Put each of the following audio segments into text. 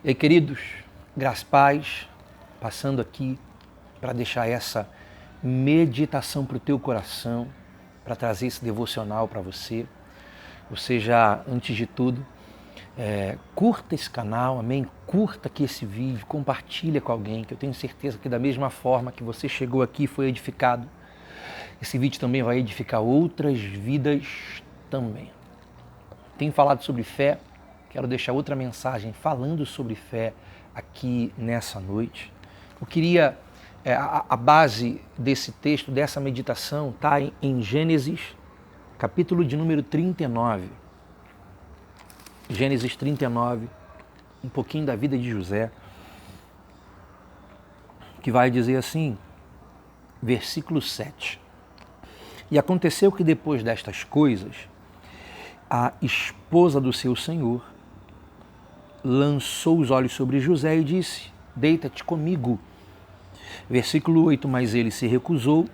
E aí, queridos, graças e paz, passando aqui para deixar essa meditação para o teu coração, para trazer esse devocional para você. Você já, antes de tudo, curta esse canal, amém? Curta aqui esse vídeo, compartilha com alguém, que eu tenho certeza que da mesma forma que você chegou aqui e foi edificado, esse vídeo também vai edificar outras vidas também. Tenho falado sobre fé, quero deixar outra mensagem falando sobre fé aqui nessa noite. Eu queria, a base desse texto, dessa meditação, está em Gênesis, capítulo de número 39. Gênesis 39, um pouquinho da vida de José, que vai dizer assim, versículo 7. E aconteceu que depois destas coisas, a esposa do seu senhor lançou os olhos sobre José e disse: deita-te comigo. Versículo 8, mas ele se recusou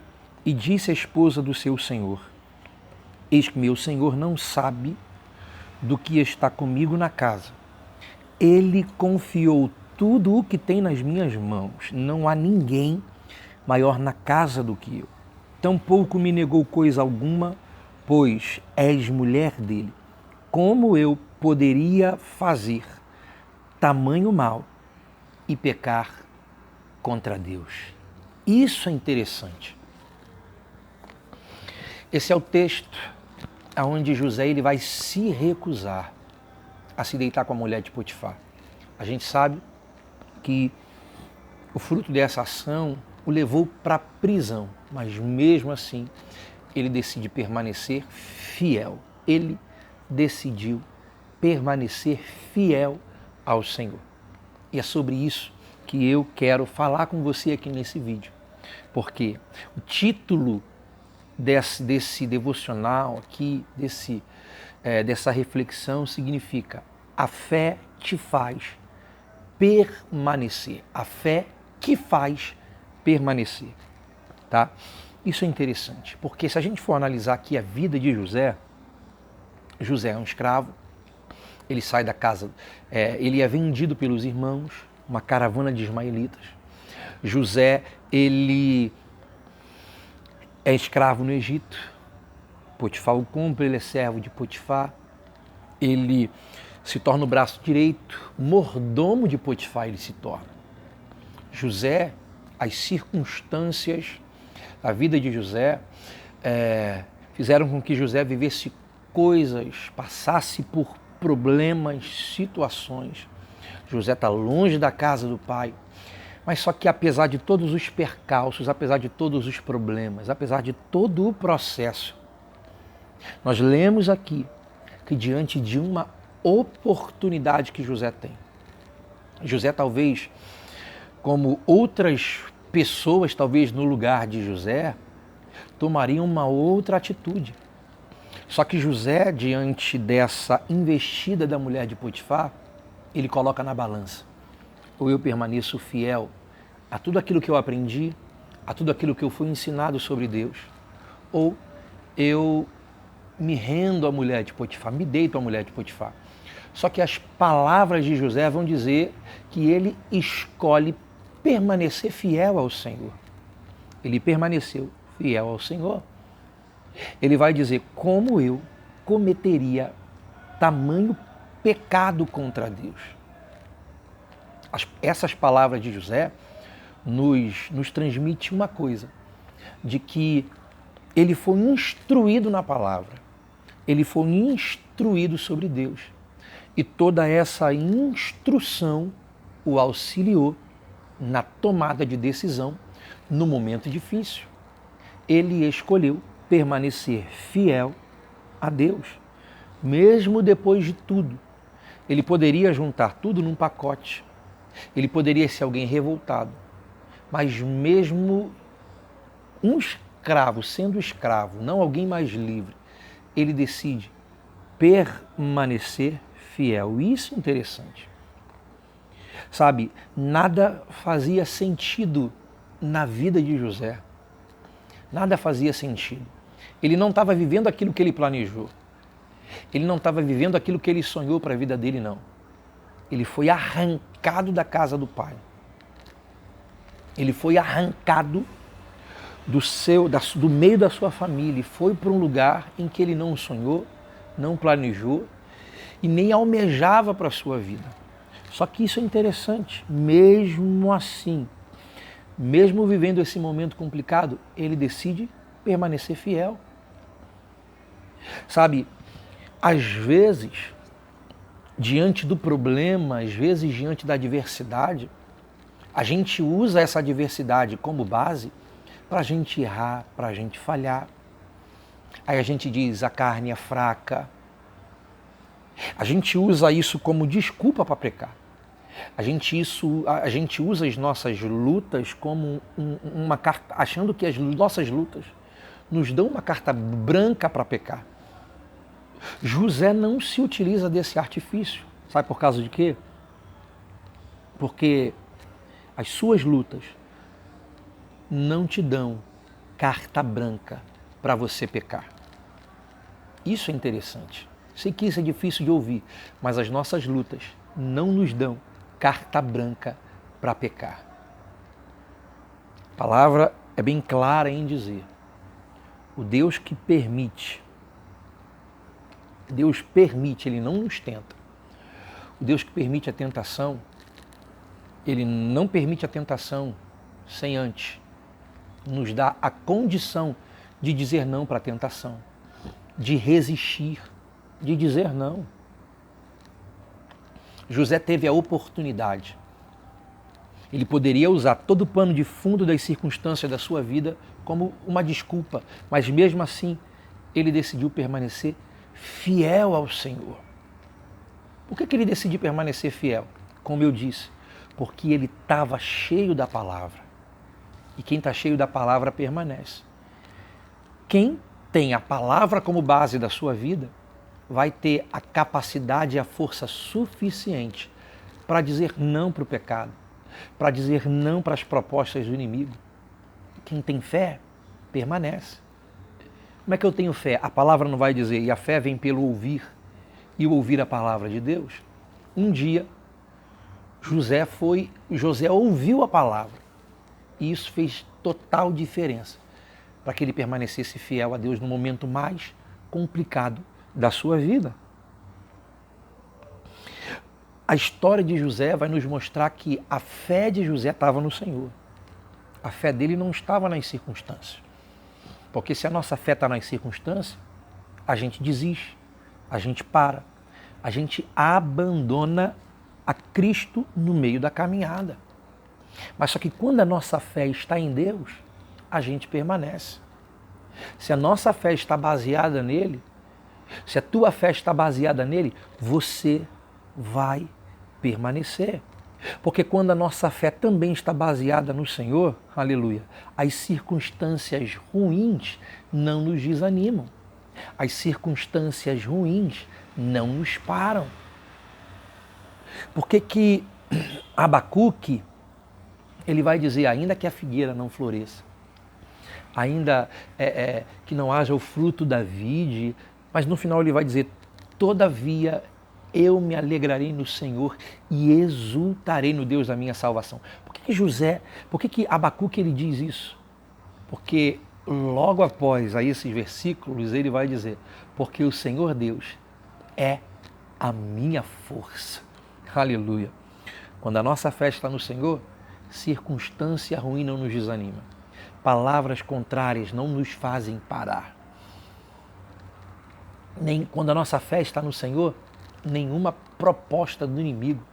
e disse à esposa do seu senhor: eis que meu senhor não sabe do que está comigo na casa. Ele confiou tudo o que tem nas minhas mãos. Não há ninguém maior na casa do que eu. Tampouco me negou coisa alguma, pois és mulher dele. Como eu poderia fazer tamanho mal e pecar contra Deus? Isso é interessante. Esse é o texto onde José ele vai se recusar a se deitar com a mulher de Potifar. A gente sabe que o fruto dessa ação o levou para a prisão, mas mesmo assim ele decide permanecer fiel. Ele decidiu permanecer fiel ao Senhor. E é sobre isso que eu quero falar com você aqui nesse vídeo. Porque o título desse devocional aqui, dessa reflexão significa: a fé te faz permanecer. A fé que faz permanecer. Tá? Isso é interessante, porque se a gente for analisar aqui a vida de José, José é um escravo, ele sai da casa, ele é vendido pelos irmãos, uma caravana de ismaelitas. José, ele é escravo no Egito, Potifar o compra, ele é servo de Potifar, ele se torna o braço direito, o mordomo de Potifar ele se torna. José, as circunstâncias, a vida de José fizeram com que José vivesse coisas, passasse por problemas, situações. José está longe da casa do pai, mas só que apesar de todos os percalços, apesar de todos os problemas, apesar de todo o processo, nós lemos aqui que diante de uma oportunidade que José tem, José talvez, como outras pessoas, talvez no lugar de José, tomariam uma outra atitude. Só que José, diante dessa investida da mulher de Potifar, ele coloca na balança: ou eu permaneço fiel a tudo aquilo que eu aprendi, a tudo aquilo que eu fui ensinado sobre Deus, ou eu me rendo à mulher de Potifar, me deito à mulher de Potifar. Só que as palavras de José vão dizer que ele escolhe permanecer fiel ao Senhor. Ele permaneceu fiel ao Senhor. Ele vai dizer: como eu cometeria tamanho pecado contra Deus? Essas palavras de José nos transmitem uma coisa, de que ele foi instruído na palavra, ele foi instruído sobre Deus, e toda essa instrução o auxiliou na tomada de decisão no momento difícil. Ele escolheu permanecer fiel a Deus, mesmo depois de tudo. Ele poderia juntar tudo num pacote, ele poderia ser alguém revoltado, mas mesmo um escravo, sendo escravo, não alguém mais livre, ele decide permanecer fiel. Isso é interessante. Sabe, nada fazia sentido na vida de José. Nada fazia sentido. Ele não estava vivendo aquilo que ele planejou. Ele não estava vivendo aquilo que ele sonhou para a vida dele, não. Ele foi arrancado da casa do pai. Ele foi arrancado do meio da sua família e foi para um lugar em que ele não sonhou, não planejou e nem almejava para a sua vida. Só que isso é interessante, mesmo assim, mesmo vivendo esse momento complicado, ele decide permanecer fiel. Sabe, às vezes, diante do problema, às vezes diante da adversidade, a gente usa essa adversidade como base para a gente errar, para a gente falhar. Aí a gente diz, a carne é fraca. A gente usa isso como desculpa para pecar. A gente usa as nossas lutas como uma carta, achando que as nossas lutas nos dão uma carta branca para pecar. José não se utiliza desse artifício. Sabe por causa de quê? Porque as suas lutas não te dão carta branca para você pecar. Isso é interessante. Sei que isso é difícil de ouvir, mas as nossas lutas não nos dão carta branca para pecar. A palavra é bem clara em dizer: o Deus que permite, Ele não nos tenta. O Deus que permite a tentação, Ele não permite a tentação sem antes nos dar a condição de dizer não para a tentação, de resistir, de dizer não. José teve a oportunidade. Ele poderia usar todo o pano de fundo das circunstâncias da sua vida como uma desculpa, mas mesmo assim ele decidiu permanecer fiel ao Senhor. Por que ele decidiu permanecer fiel? Como eu disse, porque ele estava cheio da palavra. E quem está cheio da palavra permanece. Quem tem a palavra como base da sua vida vai ter a capacidade e a força suficiente para dizer não para o pecado, para dizer não para as propostas do inimigo. Quem tem fé, permanece. Como é que eu tenho fé? A palavra não vai dizer, e a fé vem pelo ouvir, e o ouvir a palavra de Deus. Um dia, José ouviu a palavra, e isso fez total diferença para que ele permanecesse fiel a Deus no momento mais complicado da sua vida. A história de José vai nos mostrar que a fé de José estava no Senhor. A fé dele não estava nas circunstâncias. Porque se a nossa fé está nas circunstâncias, a gente desiste, a gente para, a gente abandona a Cristo no meio da caminhada. Mas só que quando a nossa fé está em Deus, a gente permanece. Se a nossa fé está baseada nele, se a tua fé está baseada nele, você vai permanecer. Porque quando a nossa fé também está baseada no Senhor, aleluia, as circunstâncias ruins não nos desanimam. As circunstâncias ruins não nos param. Por que Abacuque, ele vai dizer, ainda que a figueira não floresça, ainda que não haja o fruto da vide, mas no final ele vai dizer, todavia eu me alegrarei no Senhor e exultarei no Deus da minha salvação. Por que Abacuque ele diz isso? Porque logo após a esses versículos ele vai dizer, porque o Senhor Deus é a minha força. Aleluia. Quando a nossa fé está no Senhor, circunstância ruim não nos desanima. Palavras contrárias não nos fazem parar. Nem quando a nossa fé está no Senhor, nenhuma proposta do inimigo,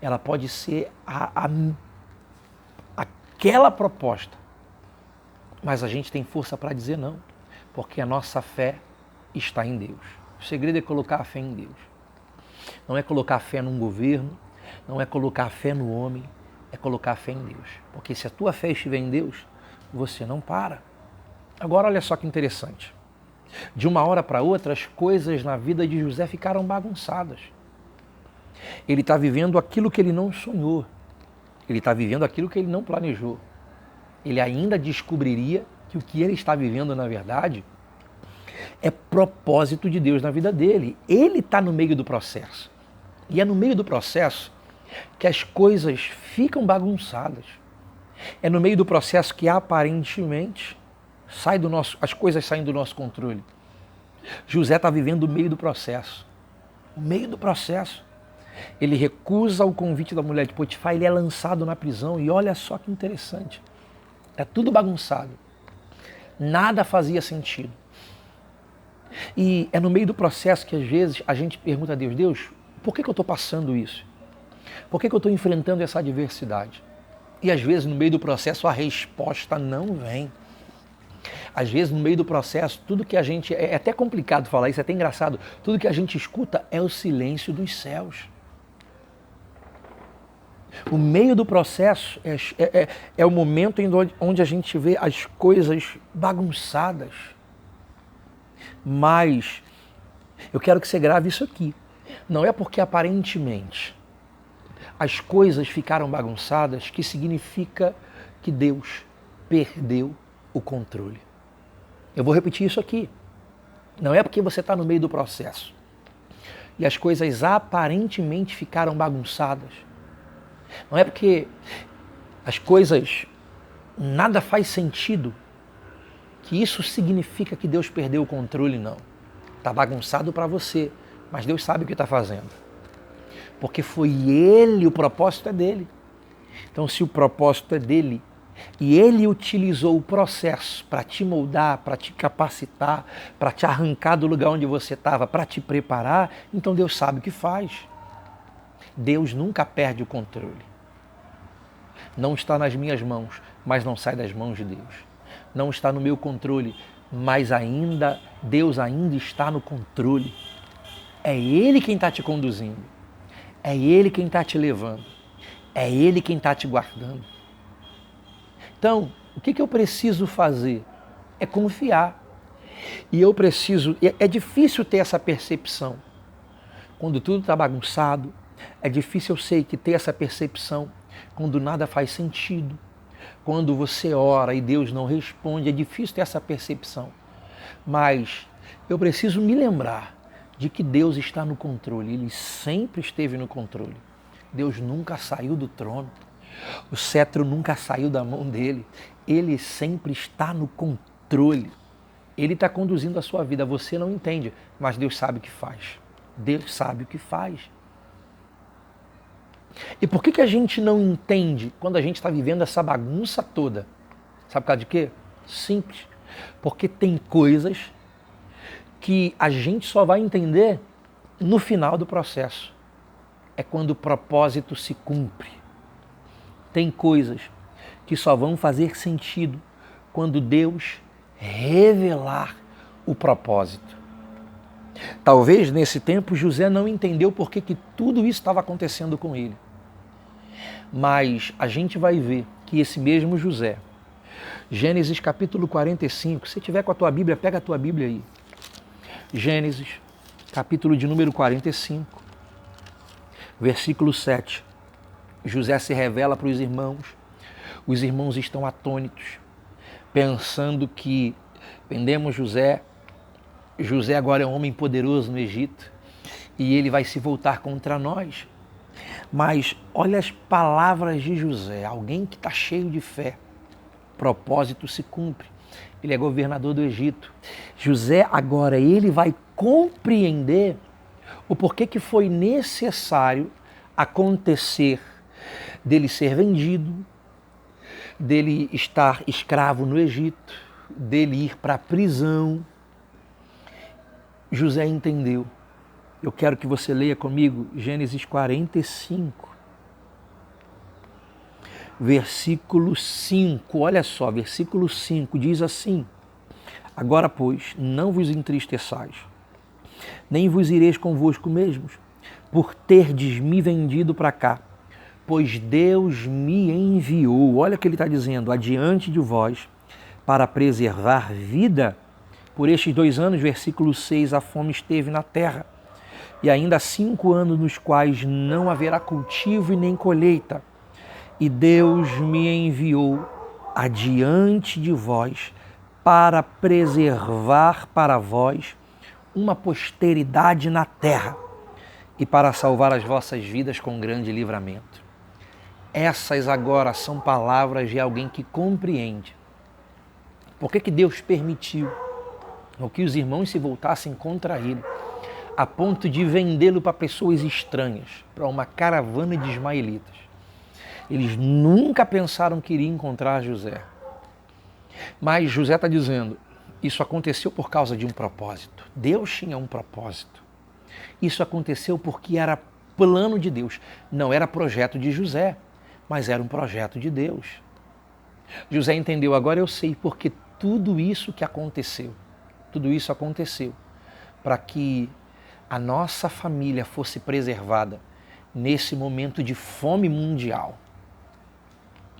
ela pode ser aquela proposta, mas a gente tem força para dizer não, porque a nossa fé está em Deus. O segredo é colocar a fé em Deus. Não é colocar a fé num governo, não é colocar a fé no homem, é colocar a fé em Deus. Porque se a tua fé estiver em Deus, você não para. Agora olha só que interessante. De uma hora para outra, as coisas na vida de José ficaram bagunçadas. Ele está vivendo aquilo que ele não sonhou. Ele está vivendo aquilo que ele não planejou. Ele ainda descobriria que o que ele está vivendo, na verdade, é propósito de Deus na vida dele. Ele está no meio do processo. E é no meio do processo que as coisas ficam bagunçadas. É no meio do processo que aparentemente as coisas saem do nosso controle. José está vivendo o meio do processo. O meio do processo. Ele recusa o convite da mulher de Potifar, ele é lançado na prisão e olha só que interessante. É tudo bagunçado. Nada fazia sentido. E é no meio do processo que às vezes a gente pergunta a Deus, Deus, por que eu estou passando isso? Por que eu estou enfrentando essa adversidade? E às vezes no meio do processo a resposta não vem. Às vezes no meio do processo, tudo que a gente... É até complicado falar isso, é até engraçado. Tudo que a gente escuta é o silêncio dos céus. O meio do processo é o momento onde a gente vê as coisas bagunçadas. Mas eu quero que você grave isso aqui. Não é porque aparentemente as coisas ficaram bagunçadas que significa que Deus perdeu o controle. Eu vou repetir isso aqui. Não é porque você está no meio do processo e as coisas aparentemente ficaram bagunçadas. Não é porque as coisas nada faz sentido que isso significa que Deus perdeu o controle, não. Está bagunçado para você, mas Deus sabe o que está fazendo. Porque foi Ele, o propósito é dele. Então, se o propósito é dele, e Ele utilizou o processo para te moldar, para te capacitar, para te arrancar do lugar onde você estava, para te preparar, então Deus sabe o que faz. Deus nunca perde o controle. Não está nas minhas mãos, mas não sai das mãos de Deus. Não está no meu controle, mas Deus ainda está no controle. É Ele quem está te conduzindo. É Ele quem está te levando. É Ele quem está te guardando. Então, o que eu preciso fazer? É confiar. E eu preciso... É difícil ter essa percepção. Quando tudo está bagunçado, é difícil, eu sei, que ter essa percepção quando nada faz sentido. Quando você ora e Deus não responde, é difícil ter essa percepção. Mas eu preciso me lembrar de que Deus está no controle. Ele sempre esteve no controle. Deus nunca saiu do trono. O cetro nunca saiu da mão dele. Ele sempre está no controle. Ele está conduzindo a sua vida. Você não entende, mas Deus sabe o que faz. Deus sabe o que faz. E por que a gente não entende quando a gente está vivendo essa bagunça toda? Sabe por causa de quê? Simples. Porque tem coisas que a gente só vai entender no final do processo. É quando o propósito se cumpre. Tem coisas que só vão fazer sentido quando Deus revelar o propósito. Talvez nesse tempo José não entendeu por que tudo isso estava acontecendo com ele. Mas a gente vai ver que esse mesmo José, Gênesis capítulo 45, se tiver com a tua Bíblia, pega a tua Bíblia aí. Gênesis, capítulo de número 45, versículo 7. José se revela para os irmãos estão atônitos, pensando que vendemos José agora é um homem poderoso no Egito e ele vai se voltar contra nós. Mas olha as palavras de José, alguém que está cheio de fé. Propósito se cumpre. Ele é governador do Egito. José agora ele vai compreender o porquê que foi necessário acontecer dele ser vendido, dele estar escravo no Egito, dele ir para a prisão. José entendeu. Eu quero que você leia comigo Gênesis 45, versículo 5. Olha só, versículo 5 diz assim: agora, pois, não vos entristeçais, nem vos ireis convosco mesmos, por terdes me vendido para cá, pois Deus me enviou. Olha o que ele está dizendo: adiante de vós, para preservar vida. Por estes 2 anos, versículo 6, a fome esteve na terra, e ainda 5 anos nos quais não haverá cultivo e nem colheita. E Deus me enviou adiante de vós para preservar para vós uma posteridade na terra. e para salvar as vossas vidas com grande livramento. Essas agora são palavras de alguém que compreende. Por que Deus permitiu que os irmãos se voltassem contra ele, a ponto de vendê-lo para pessoas estranhas, para uma caravana de ismaelitas? Eles nunca pensaram que iriam encontrar José. Mas José está dizendo, isso aconteceu por causa de um propósito. Deus tinha um propósito. Isso aconteceu porque era plano de Deus. Não era projeto de José, mas era um projeto de Deus. José entendeu, agora eu sei porque tudo isso aconteceu para que a nossa família fosse preservada nesse momento de fome mundial.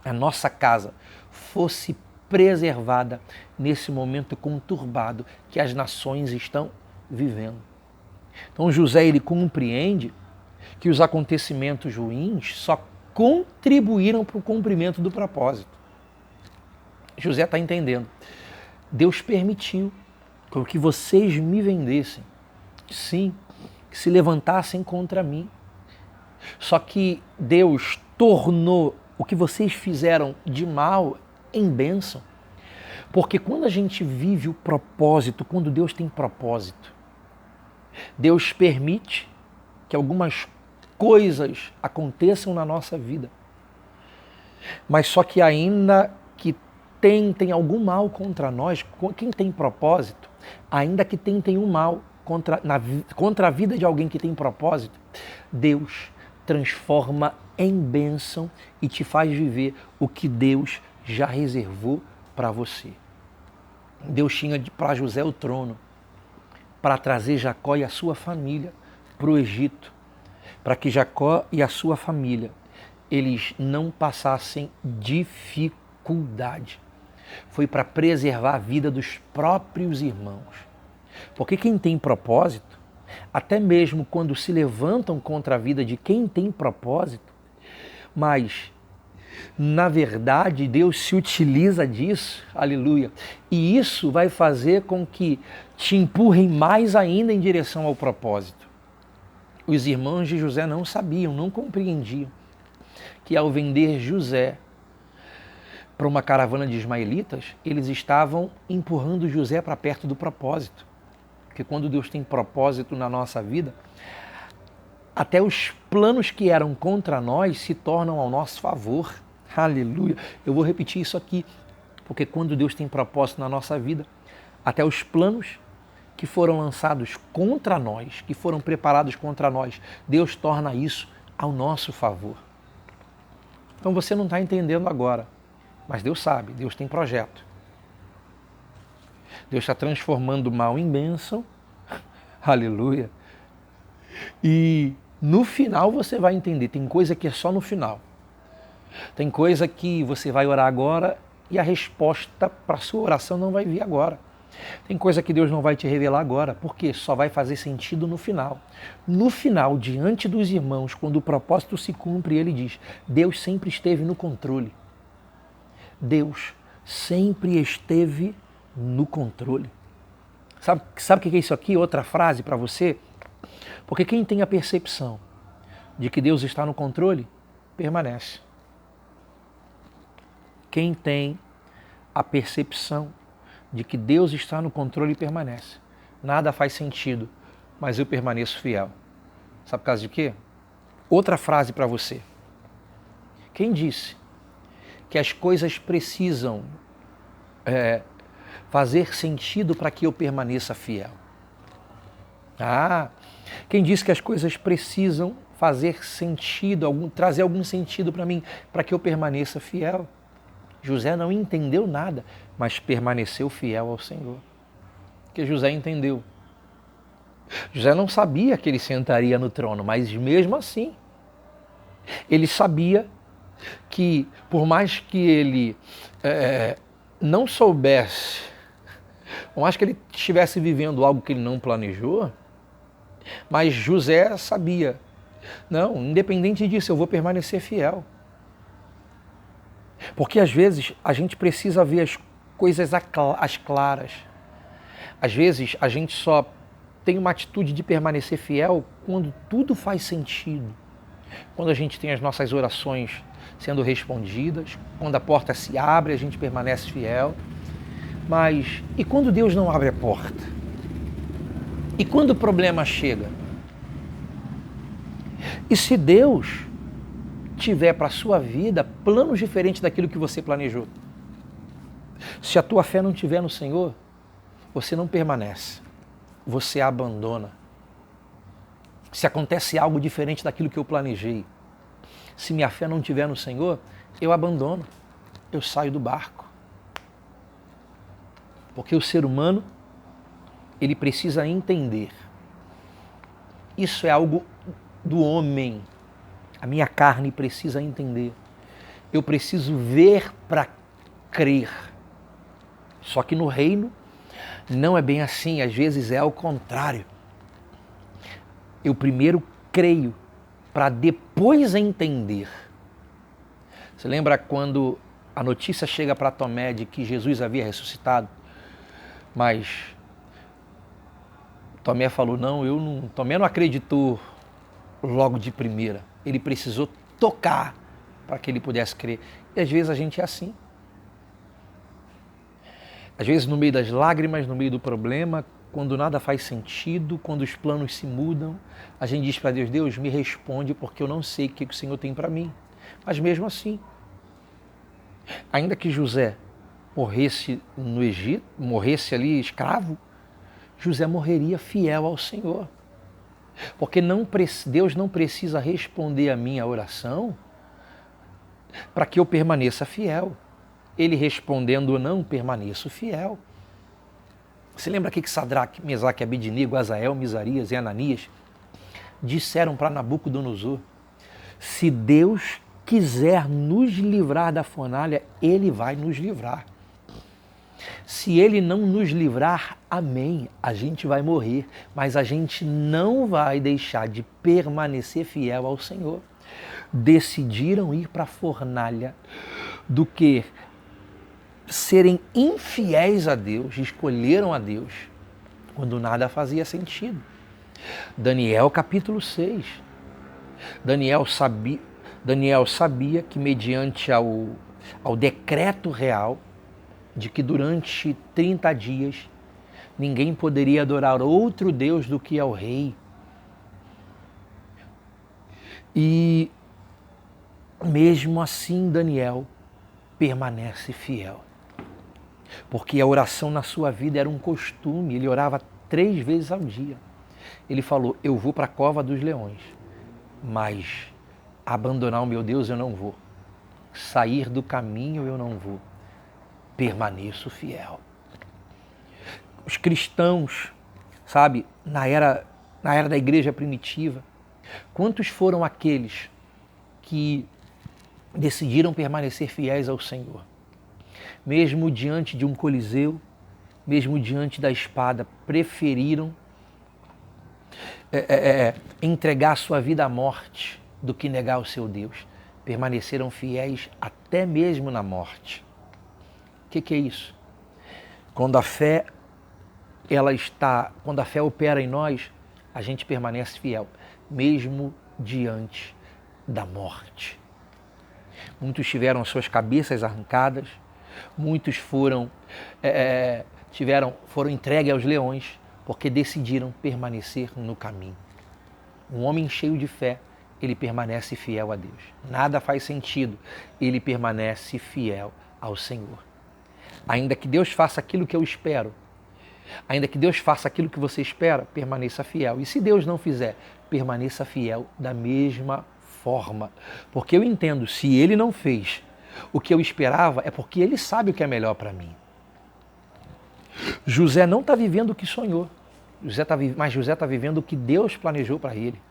A nossa casa fosse preservada nesse momento conturbado que as nações estão vivendo. Então José, ele compreende que os acontecimentos ruins só contribuíram para o cumprimento do propósito. José está entendendo. Deus permitiu que vocês me vendessem. Sim, que se levantassem contra mim. Só que Deus tornou o que vocês fizeram de mal em bênção. Porque quando a gente vive o propósito, quando Deus tem propósito, Deus permite que algumas coisas aconteçam na nossa vida. Mas só que ainda que tentem algum mal contra nós, quem tem propósito, ainda que tentem um mal contra a vida de alguém que tem propósito, Deus transforma em bênção e te faz viver o que Deus já reservou para você. Deus tinha para José o trono, para trazer Jacó e a sua família para o Egito, para que Jacó e a sua família, eles não passassem dificuldade. Foi para preservar a vida dos próprios irmãos. Porque quem tem propósito, até mesmo quando se levantam contra a vida de quem tem propósito, mas na verdade Deus se utiliza disso, aleluia, e isso vai fazer com que te empurrem mais ainda em direção ao propósito. Os irmãos de José não sabiam, não compreendiam que ao vender José para uma caravana de ismaelitas, eles estavam empurrando José para perto do propósito. Porque quando Deus tem propósito na nossa vida, até os planos que eram contra nós se tornam ao nosso favor. Aleluia! Eu vou repetir isso aqui, porque quando Deus tem propósito na nossa vida, até os planos que foram lançados contra nós, que foram preparados contra nós, Deus torna isso ao nosso favor. Então você não está entendendo agora, mas Deus sabe, Deus tem projeto. Deus está transformando o mal em bênção, aleluia. E no final você vai entender, tem coisa que é só no final. Tem coisa que você vai orar agora e a resposta para a sua oração não vai vir agora. Tem coisa que Deus não vai te revelar agora, porque só vai fazer sentido no final. No final, diante dos irmãos, quando o propósito se cumpre, ele diz, Deus sempre esteve no controle. Deus sempre esteve no controle. Sabe o que é isso aqui? Outra frase para você? Porque quem tem a percepção de que Deus está no controle, permanece. Quem tem a percepção de que Deus está no controle, permanece. Nada faz sentido, mas eu permaneço fiel. Sabe por causa de quê? Outra frase para você. Quem disse que as coisas precisam fazer sentido para que eu permaneça fiel? Quem disse que as coisas precisam fazer sentido, trazer algum sentido para mim, para que eu permaneça fiel? José não entendeu nada, mas permaneceu fiel ao Senhor. Porque José entendeu. José não sabia que ele sentaria no trono, mas mesmo assim, ele sabia que, por mais que ele não soubesse, por mais que ele estivesse vivendo algo que ele não planejou, mas José sabia, não, independente disso, eu vou permanecer fiel. Porque às vezes a gente precisa ver as coisas às claras. Às vezes a gente só tem uma atitude de permanecer fiel quando tudo faz sentido. Quando a gente tem as nossas orações sendo respondidas, quando a porta se abre, a gente permanece fiel. Mas e quando Deus não abre a porta? E quando o problema chega? E se Deus tiver para a sua vida planos diferentes daquilo que você planejou? Se a tua fé não estiver no Senhor, você não permanece, você abandona. Se acontece algo diferente daquilo que eu planejei, se minha fé não estiver no Senhor, eu abandono, eu saio do barco. Porque o ser humano, ele precisa entender. Isso é algo do homem. A minha carne precisa entender. Eu preciso ver para crer. Só que no reino não é bem assim, às vezes é ao contrário. Eu primeiro creio para depois entender. Você lembra quando a notícia chega para Tomé de que Jesus havia ressuscitado? Mas Tomé falou, Tomé não acreditou logo de primeira. Ele precisou tocar para que ele pudesse crer. E às vezes a gente é assim. Às vezes no meio das lágrimas, no meio do problema, quando nada faz sentido, quando os planos se mudam, a gente diz para Deus, Deus, me responde porque eu não sei o que o Senhor tem para mim. Mas mesmo assim, ainda que José morresse no Egito, morresse ali escravo, José morreria fiel ao Senhor. Porque Deus não precisa responder a minha oração para que eu permaneça fiel. Ele respondendo ou não, permaneço fiel. Você lembra aqui que Sadraque, Mesaque, Abednego, Azael, Misarias e Ananias disseram para Nabucodonosor, se Deus quiser nos livrar da fornalha, Ele vai nos livrar. Se Ele não nos livrar, amém, a gente vai morrer, mas a gente não vai deixar de permanecer fiel ao Senhor. Decidiram ir para a fornalha do que serem infiéis a Deus, escolheram a Deus, quando nada fazia sentido. Daniel capítulo 6. Daniel sabia que mediante ao decreto real, de que durante 30 dias ninguém poderia adorar outro Deus do que ao rei. E mesmo assim Daniel permanece fiel. Porque a oração na sua vida era um costume, ele orava 3 vezes ao dia. Ele falou, eu vou para a cova dos leões, mas abandonar o meu Deus eu não vou. Sair do caminho eu não vou. Permaneço fiel. Os cristãos, sabe, na era da igreja primitiva, quantos foram aqueles que decidiram permanecer fiéis ao Senhor? Mesmo diante de um coliseu, mesmo diante da espada, preferiram entregar sua vida à morte do que negar o seu Deus. Permaneceram fiéis até mesmo na morte. O que é isso? Quando a fé opera em nós, a gente permanece fiel, mesmo diante da morte. Muitos tiveram suas cabeças arrancadas, muitos foram entregues aos leões, porque decidiram permanecer no caminho. Um homem cheio de fé, ele permanece fiel a Deus. Nada faz sentido, ele permanece fiel ao Senhor. Ainda que Deus faça aquilo que eu espero, ainda que Deus faça aquilo que você espera, permaneça fiel. E se Deus não fizer, permaneça fiel da mesma forma. Porque eu entendo, se Ele não fez o que eu esperava, é porque Ele sabe o que é melhor para mim. José não está vivendo o que sonhou, mas José está vivendo o que Deus planejou para ele.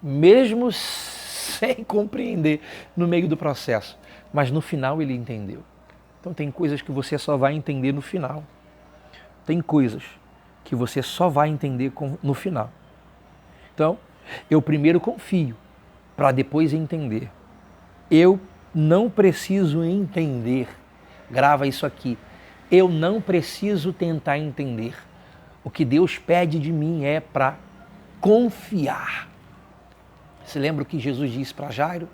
Mesmo sem compreender no meio do processo, mas no final ele entendeu. Então tem coisas que você só vai entender no final. Tem coisas que você só vai entender no final. Então, eu primeiro confio, para depois entender. Eu não preciso entender. Grava isso aqui. Eu não preciso tentar entender. O que Deus pede de mim é para confiar. Você lembra o que Jesus disse para Jairo?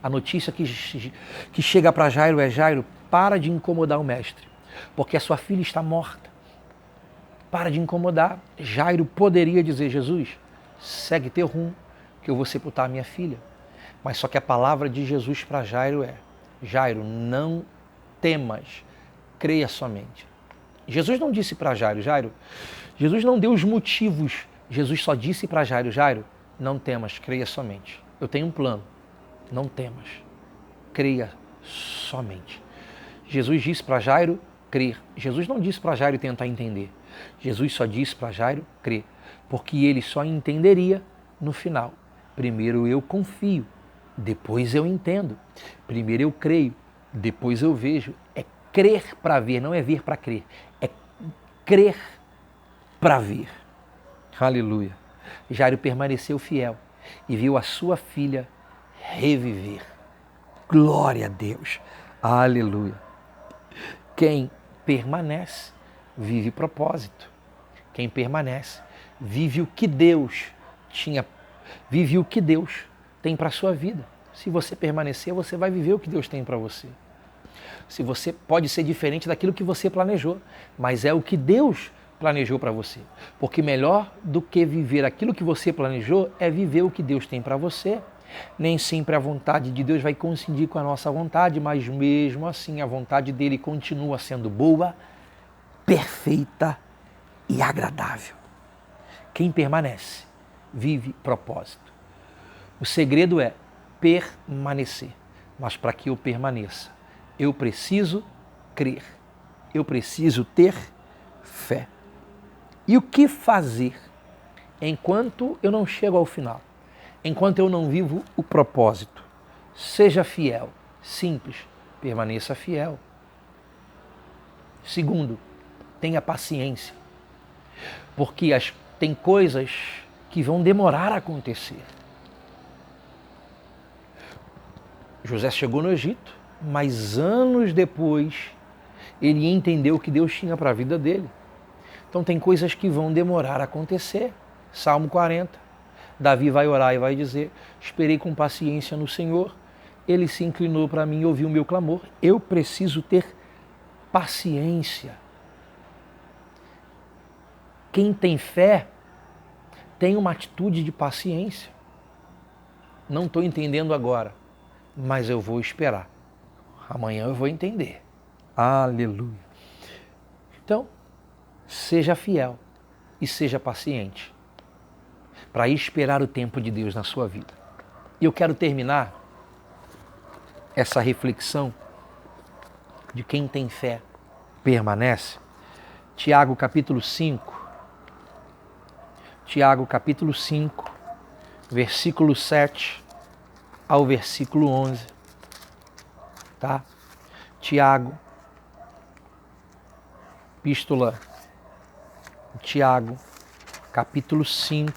A notícia que chega para Jairo é: Jairo, para de incomodar o mestre, porque a sua filha está morta. Para de incomodar. Jairo poderia dizer: Jesus, segue teu rumo, que eu vou sepultar a minha filha. Mas só que a palavra de Jesus para Jairo é: Jairo, não temas, creia somente. Jesus não disse para Jairo: Jairo, Jesus não deu os motivos. Jesus só disse para Jairo: Jairo, não temas, creia somente. Eu tenho um plano. Não temas, creia somente. Jesus disse para Jairo crer. Jesus não disse para Jairo tentar entender. Jesus só disse para Jairo crer, porque ele só entenderia no final. Primeiro eu confio, depois eu entendo. Primeiro eu creio, depois eu vejo. É crer para ver, não é ver para crer. É crer para ver. Aleluia. Jairo permaneceu fiel e viu a sua filha reviver. Glória a Deus. Aleluia. Quem permanece, vive propósito. Quem permanece, vive o que Deus vive o que Deus tem para a sua vida. Se você permanecer, você vai viver o que Deus tem para você. Se você pode ser diferente daquilo que você planejou, mas é o que Deus planejou para você. Porque melhor do que viver aquilo que você planejou é viver o que Deus tem para você. Nem sempre a vontade de Deus vai coincidir com a nossa vontade, mas mesmo assim a vontade dele continua sendo boa, perfeita e agradável. Quem permanece, vive propósito. O segredo é permanecer. Mas para que eu permaneça, eu preciso crer. Eu preciso ter fé. E o que fazer enquanto eu não chego ao final? Enquanto eu não vivo o propósito? Seja fiel. Simples. Permaneça fiel. Segundo, tenha paciência. Porque tem coisas que vão demorar a acontecer. José chegou no Egito, mas anos depois ele entendeu o que Deus tinha para a vida dele. Então tem coisas que vão demorar a acontecer. Salmo 40. Davi vai orar e vai dizer: esperei com paciência no Senhor, ele se inclinou para mim e ouviu o meu clamor. Eu preciso ter paciência. Quem tem fé tem uma atitude de paciência. Não estou entendendo agora, mas eu vou esperar. Amanhã eu vou entender. Aleluia. Então, seja fiel e seja paciente para esperar o tempo de Deus na sua vida. E eu quero terminar essa reflexão de quem tem fé permanece. Tiago capítulo 5. Tiago capítulo 5, versículo 7 ao versículo 11. Tá? Tiago, epístola Tiago, capítulo 5,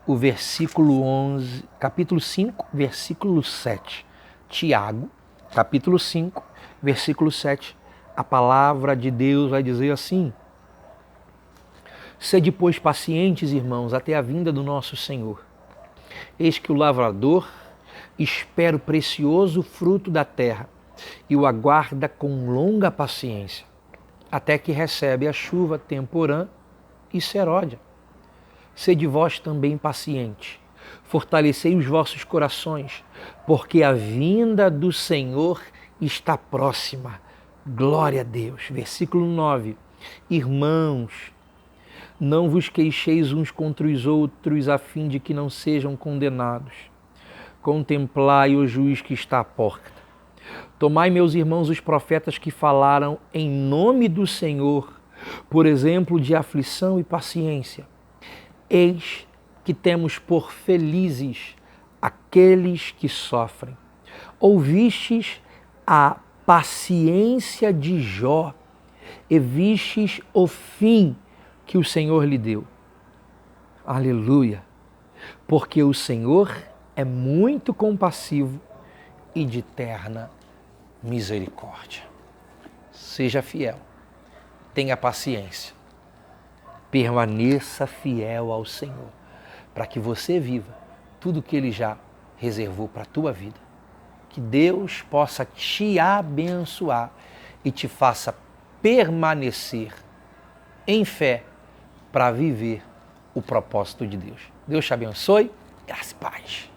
o versículo 11, capítulo 5, versículo 7. Tiago, capítulo 5, versículo 7. A palavra de Deus vai dizer assim: sede, pois, pacientes, irmãos, até a vinda do nosso Senhor. Eis que o lavrador espera o precioso fruto da terra e o aguarda com longa paciência, até que recebe a chuva temporã e seródia. Sede vós também pacientes, fortalecei os vossos corações, porque a vinda do Senhor está próxima. Glória a Deus. Versículo 9. Irmãos, não vos queixeis uns contra os outros, a fim de que não sejam condenados. Contemplai o juiz que está à porta. Tomai, meus irmãos, os profetas que falaram em nome do Senhor, por exemplo de aflição e paciência. Eis que temos por felizes aqueles que sofrem. Ouvistes a paciência de Jó e vistes o fim que o Senhor lhe deu. Aleluia! Porque o Senhor é muito compassivo e de terna misericórdia. Seja fiel, tenha paciência. Permaneça fiel ao Senhor, para que você viva tudo que Ele já reservou para a tua vida. Que Deus possa te abençoar e te faça permanecer em fé para viver o propósito de Deus. Deus te abençoe. Graça e paz.